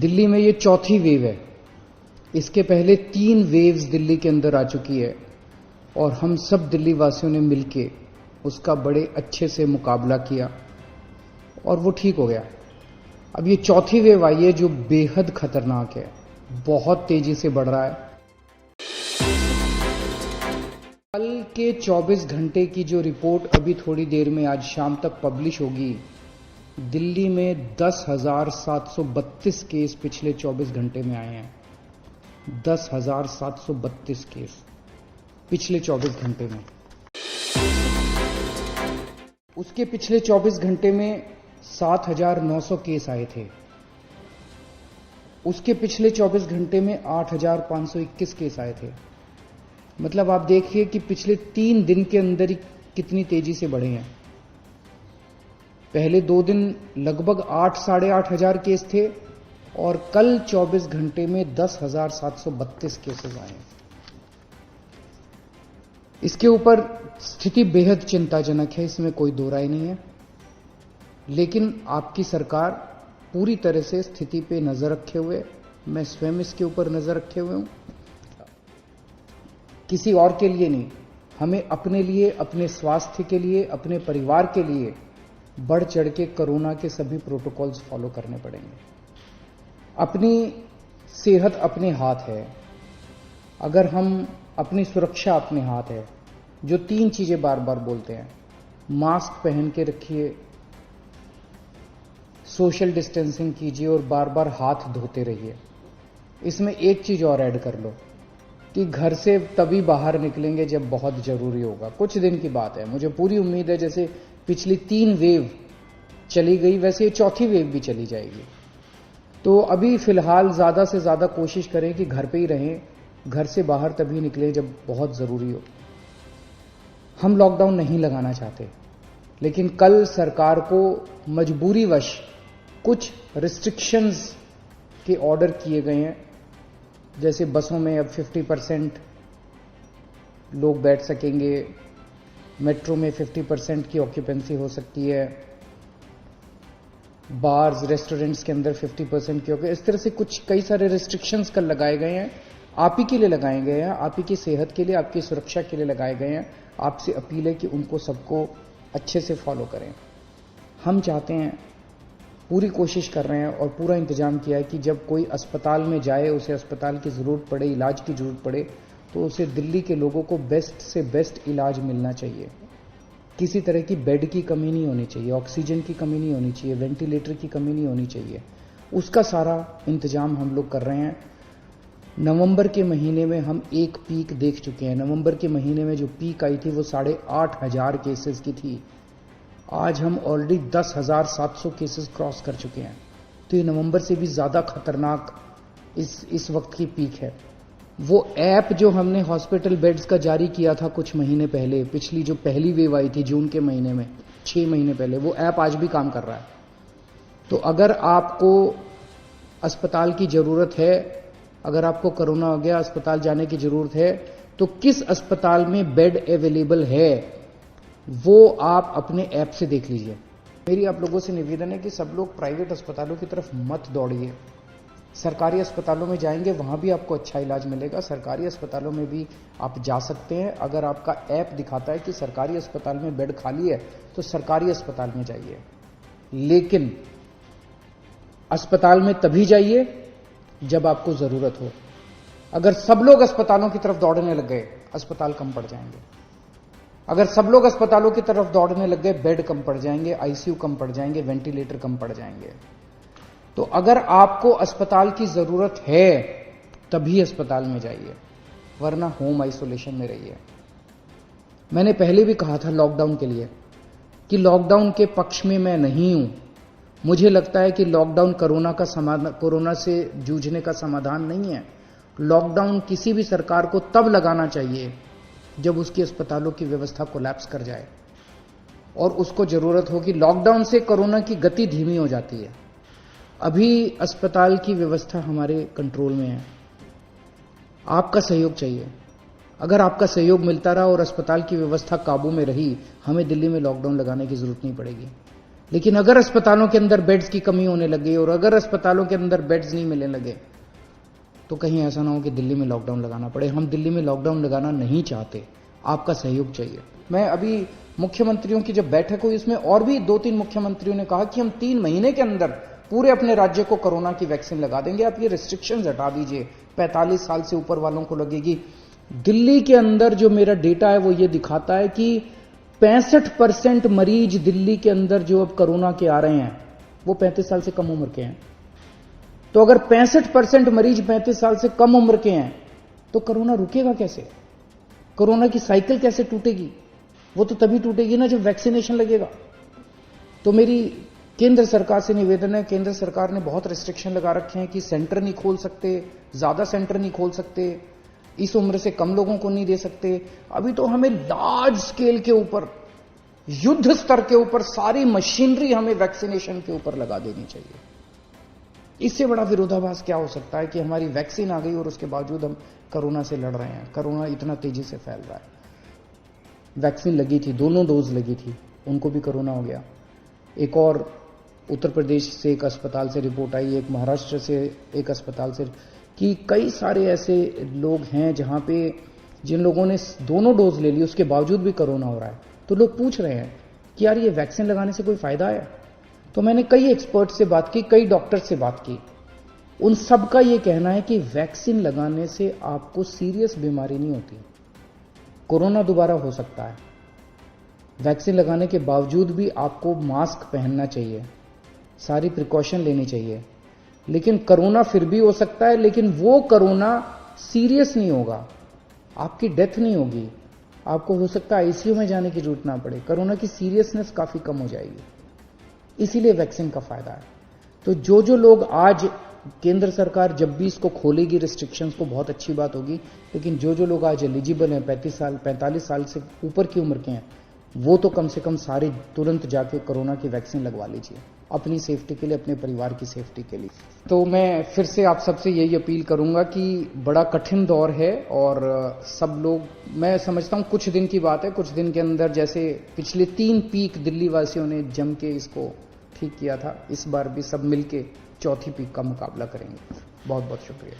दिल्ली में ये चौथी वेव है। इसके पहले 3 वेव्स दिल्ली के अंदर आ चुकी है और हम सब दिल्ली वासियों ने मिलके उसका बड़े अच्छे से मुकाबला किया और वो ठीक हो गया। अब ये चौथी वेव आई है जो बेहद खतरनाक है, बहुत तेजी से बढ़ रहा है। कल के 24 घंटे की जो रिपोर्ट अभी थोड़ी देर में आज शाम तक पब्लिश होगी, दिल्ली में 10,732 केस पिछले 24 घंटे में आए हैं। 10,732 केस पिछले 24 घंटे में। उसके पिछले 24 घंटे में 7,900 केस आए थे। उसके पिछले 24 घंटे में 8,521 केस आए थे। मतलब आप देखिए कि पिछले 3 दिन के अंदर ही कितनी तेजी से बढ़े हैं। पहले 2 दिन लगभग 8 साढ़े 8 हजार केस थे और कल 24 घंटे में 10,732 केसेस आए। इसके ऊपर स्थिति बेहद चिंताजनक है, इसमें कोई दो राय नहीं है। लेकिन आपकी सरकार पूरी तरह से स्थिति पे नजर रखे हुए, मैं स्वयं इसके ऊपर नजर रखे हुए हूं, किसी और के लिए नहीं, हमें अपने लिए, अपने स्वास्थ्य के लिए, अपने परिवार के लिए बढ़ चढ़ के कोरोना के सभी प्रोटोकॉल्स फॉलो करने पड़ेंगे। अपनी सेहत अपने हाथ है। अगर हम अपनी सुरक्षा अपने हाथ है, जो 3 चीजें बार बार बोलते हैं, मास्क पहन के रखिए, सोशल डिस्टेंसिंग कीजिए और बार बार हाथ धोते रहिए। इसमें एक चीज और ऐड कर लो कि घर से तभी बाहर निकलेंगे जब बहुत जरूरी होगा। कुछ दिन की बात है, मुझे पूरी उम्मीद है जैसे पिछली 3 वेव चली गई वैसे ये चौथी वेव भी चली जाएगी। तो अभी फिलहाल ज्यादा से ज्यादा कोशिश करें कि घर पे ही रहें, घर से बाहर तभी निकलें जब बहुत जरूरी हो। हम लॉकडाउन नहीं लगाना चाहते, लेकिन कल सरकार को मजबूरीवश कुछ रिस्ट्रिक्शंस के ऑर्डर किए गए हैं। जैसे बसों में अब 50% लोग बैठ सकेंगे, मेट्रो में 50% की ऑक्यूपेंसी हो सकती है, बार्स रेस्टोरेंट्स के अंदर 50% की ऑक्यूपेंसी, इस तरह से कुछ कई सारे रिस्ट्रिक्शंस कल लगाए गए हैं। आप ही के लिए लगाए गए हैं, आप ही की सेहत के लिए, आपकी सुरक्षा के लिए लगाए गए हैं। आपसे अपील है कि उनको सबको अच्छे से फॉलो करें। हम चाहते हैं, पूरी कोशिश कर रहे हैं और पूरा इंतजाम किया है कि जब कोई अस्पताल में जाए, उसे अस्पताल की जरूरत पड़े, इलाज की जरूरत पड़े, तो उसे दिल्ली के लोगों को बेस्ट से बेस्ट इलाज मिलना चाहिए। किसी तरह की बेड की कमी नहीं होनी चाहिए, ऑक्सीजन की कमी नहीं होनी चाहिए, वेंटिलेटर की कमी नहीं होनी चाहिए। उसका सारा इंतजाम हम लोग कर रहे हैं। नवंबर के महीने में हम एक पीक देख चुके हैं। नवंबर के महीने में जो पीक आई थी वो 8,500 केसेस की थी। आज हम ऑलरेडी 10,700 केसेस क्रॉस कर चुके हैं। तो ये नवंबर से भी ज्यादा खतरनाक इस वक्त की पीक है। वो ऐप जो हमने हॉस्पिटल बेड्स का जारी किया था कुछ महीने पहले, पिछली जो पहली वेव आई थी जून के महीने में, 6 महीने पहले, वो ऐप आज भी काम कर रहा है। तो अगर आपको अस्पताल की जरूरत है, अगर आपको कोरोना हो गया, अस्पताल जाने की जरूरत है, तो किस अस्पताल में बेड अवेलेबल है वो आप अपने ऐप से देख लीजिए। मेरी आप लोगों से निवेदन है कि सब लोग प्राइवेट अस्पतालों की तरफ मत दौड़िए। सरकारी अस्पतालों में जाएंगे, वहां भी आपको अच्छा इलाज मिलेगा। सरकारी अस्पतालों में भी आप जा सकते हैं। अगर आपका ऐप दिखाता है कि सरकारी अस्पताल में बेड खाली है तो सरकारी अस्पताल में जाइए, लेकिन अस्पताल में तभी जाइए जब आपको जरूरत हो। अगर सब लोग अस्पतालों की तरफ दौड़ने लग गए, अस्पताल कम पड़ जाएंगे। अगर सब लोग अस्पतालों की तरफ दौड़ने लग गए, बेड कम पड़ जाएंगे, आईसीयू कम पड़ जाएंगे, वेंटिलेटर कम पड़ जाएंगे। तो अगर आपको अस्पताल की जरूरत है तभी अस्पताल में जाइए, वरना होम आइसोलेशन में रहिए। मैंने पहले भी कहा था लॉकडाउन के लिए कि लॉकडाउन के पक्ष में मैं नहीं हूं। मुझे लगता है कि लॉकडाउन कोरोना से जूझने का समाधान नहीं है। लॉकडाउन किसी भी सरकार को तब लगाना चाहिए जब उसकी अस्पतालों की व्यवस्था कोलैप्स कर जाए और उसको जरूरत होगी। लॉकडाउन से कोरोना की गति धीमी हो जाती है। अभी अस्पताल की व्यवस्था हमारे कंट्रोल में है। आपका सहयोग चाहिए। अगर आपका सहयोग मिलता रहा और अस्पताल की व्यवस्था काबू में रही, हमें दिल्ली में लॉकडाउन लगाने की जरूरत नहीं पड़ेगी। लेकिन अगर अस्पतालों के अंदर बेड्स की कमी होने लगी और अगर अस्पतालों के अंदर बेड्स नहीं मिलने लगे तो कहीं ऐसा ना हो कि दिल्ली में लॉकडाउन लगाना पड़े। हम दिल्ली में लॉकडाउन लगाना नहीं चाहते, आपका सहयोग चाहिए। मैं अभी मुख्यमंत्रियों की जब बैठक हुई इसमें और भी 2-3 मुख्यमंत्रियों ने कहा कि हम 3 महीने के अंदर पूरे अपने राज्य को कोरोना की वैक्सीन लगा देंगे, आप ये रिस्ट्रिक्शंस हटा दीजिए, 45 साल से ऊपर वालों को लगेगी। दिल्ली के अंदर जो मेरा डेटा है वो ये दिखाता है कि 65% मरीज दिल्ली के अंदर जो अब कोरोना के आ रहे हैं वो 35 साल से कम उम्र के हैं। तो अगर 65% मरीज 35 साल से कम उम्र के हैं तो कोरोना रुकेगा कैसे? कोरोना की साइकिल कैसे टूटेगी? वो तो तभी टूटेगी ना जब वैक्सीनेशन लगेगा। तो मेरी केंद्र सरकार से निवेदन है, केंद्र सरकार ने बहुत रिस्ट्रिक्शन लगा रखे हैं कि सेंटर नहीं खोल सकते, ज्यादा सेंटर नहीं खोल सकते, इस उम्र से कम लोगों को नहीं दे सकते। अभी तो हमें लार्ज स्केल के ऊपर, युद्ध स्तर के ऊपर सारी मशीनरी हमें वैक्सीनेशन के ऊपर लगा देनी चाहिए। इससे बड़ा विरोधाभास क्या हो सकता है कि हमारी वैक्सीन आ गई और उसके बावजूद हम कोरोना से लड़ रहे हैं, कोरोना इतना तेजी से फैल रहा है। वैक्सीन लगी थी, दोनों डोज लगी थी, उनको भी कोरोना हो गया। एक और उत्तर प्रदेश से एक अस्पताल से रिपोर्ट आई, एक महाराष्ट्र से एक अस्पताल से, कि कई सारे ऐसे लोग हैं जहां पे जिन लोगों ने दोनों डोज ले ली उसके बावजूद भी कोरोना हो रहा है। तो लोग पूछ रहे हैं कि यार ये वैक्सीन लगाने से कोई फायदा है? तो मैंने कई एक्सपर्ट से बात की, कई डॉक्टर से बात की, उन सबका ये कहना है कि वैक्सीन लगाने से आपको सीरियस बीमारी नहीं होती, कोरोना दोबारा हो सकता है। वैक्सीन लगाने के बावजूद भी आपको मास्क पहनना चाहिए, सारी प्रिकॉशन लेनी चाहिए, लेकिन कोरोना फिर भी हो सकता है, लेकिन वो कोरोना सीरियस नहीं होगा, आपकी डेथ नहीं होगी, आपको हो सकता है आईसीयू में जाने की जरूरत ना पड़े, कोरोना की सीरियसनेस काफी कम हो जाएगी। इसीलिए वैक्सीन का फायदा है। तो जो लोग आज, केंद्र सरकार जब भी इसको खोलेगी रिस्ट्रिक्शंस को, बहुत अच्छी बात होगी, लेकिन जो लोग आज एलिजिबल हैं, 45 साल से ऊपर की उम्र के हैं, वो तो कम से कम सारे तुरंत जाके कोरोना की वैक्सीन लगवा लीजिए, अपनी सेफ्टी के लिए, अपने परिवार की सेफ्टी के लिए। तो मैं फिर से आप सबसे यही अपील करूंगा कि बड़ा कठिन दौर है और सब लोग, मैं समझता हूं कुछ दिन की बात है, कुछ दिन के अंदर जैसे पिछले 3 पीक दिल्ली वासियों ने जम के इसको ठीक किया था, इस बार भी सब मिलके चौथी पीक का मुकाबला करेंगे। बहुत बहुत शुक्रिया।